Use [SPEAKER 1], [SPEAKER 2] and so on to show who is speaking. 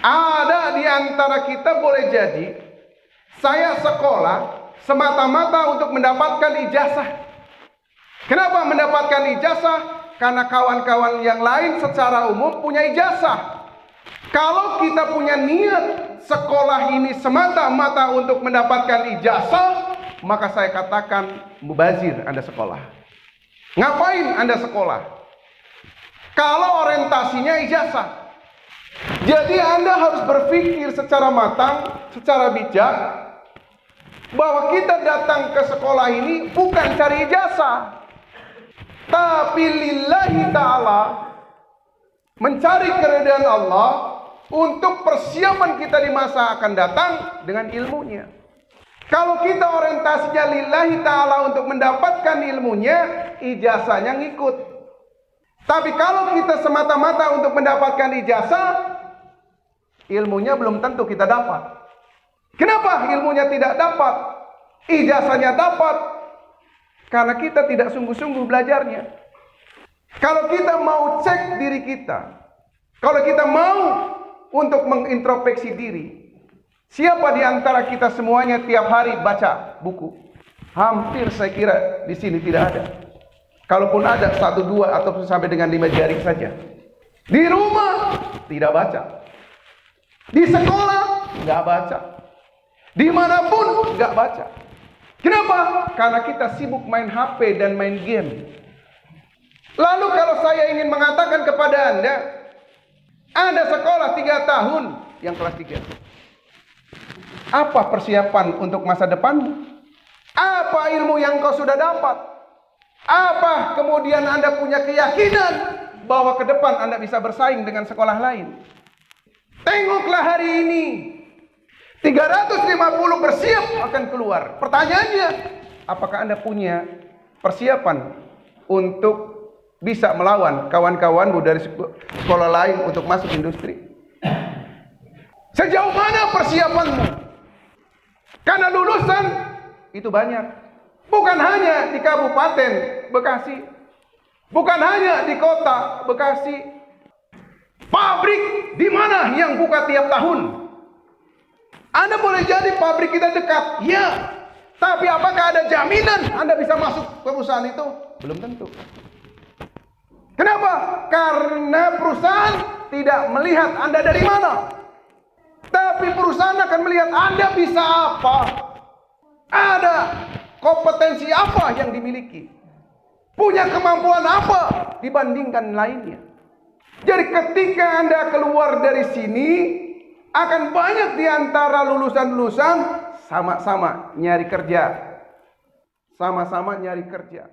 [SPEAKER 1] Ada di antara kita boleh jadi saya sekolah semata-mata untuk mendapatkan ijazah. Kenapa mendapatkan ijazah? Karena kawan-kawan yang lain secara umum punya ijazah. Kalau kita punya niat sekolah ini semata-mata untuk mendapatkan ijazah, maka saya katakan mubazir Anda sekolah. Ngapain Anda sekolah? Kalau orientasinya ijazah. Jadi Anda harus berpikir secara matang, secara bijak, bahwa kita datang ke sekolah ini bukan cari ijazah, tapi lillahi ta'ala, mencari keridhaan Allah untuk persiapan kita di masa akan datang dengan ilmunya. Kalau kita orientasinya lillahi ta'ala untuk mendapatkan ilmunya, ijazahnya ngikut. Tapi kalau kita semata-mata untuk mendapatkan ijazah, ilmunya belum tentu kita dapat. Kenapa ilmunya tidak dapat? Ijazahnya dapat. Karena kita tidak sungguh-sungguh belajarnya. Kalau kita mau cek diri kita, kalau kita mau untuk mengintrospeksi diri, siapa di antara kita semuanya tiap hari baca buku? Hampir saya kira di sini tidak ada. Kalaupun ada 1, 2 atau sampai dengan 5 jari saja. Di rumah tidak baca. Di sekolah nggak baca. Dimanapun nggak baca. Kenapa? Karena kita sibuk main HP dan main game. Lalu kalau saya ingin mengatakan kepada Anda sekolah 3 tahun, yang kelas 3. Apa persiapan untuk masa depanmu? Apa ilmu yang kau sudah dapat? Apa kemudian Anda punya keyakinan bahwa ke depan Anda bisa bersaing dengan sekolah lain? Tengoklah hari ini, 350 bersiap akan keluar. Pertanyaannya, apakah Anda punya persiapan untuk bisa melawan kawan-kawanmu dari sekolah lain untuk masuk industri? Sejauh mana persiapanmu? Karena lulusan itu banyak. Bukan hanya di Kabupaten Bekasi, bukan hanya di kota Bekasi. Pabrik di mana yang buka tiap tahun? Anda boleh jadi pabrik kita dekat, ya. Tapi apakah ada jaminan Anda bisa masuk perusahaan itu? Belum tentu. Kenapa? Karena perusahaan tidak melihat Anda dari mana. Tapi perusahaan akan melihat Anda bisa apa. Ada kompetensi apa yang dimiliki. Punya kemampuan apa dibandingkan lainnya. Jadi ketika Anda keluar dari sini, akan banyak di antara lulusan-lulusan sama-sama nyari kerja. Sama-sama nyari kerja.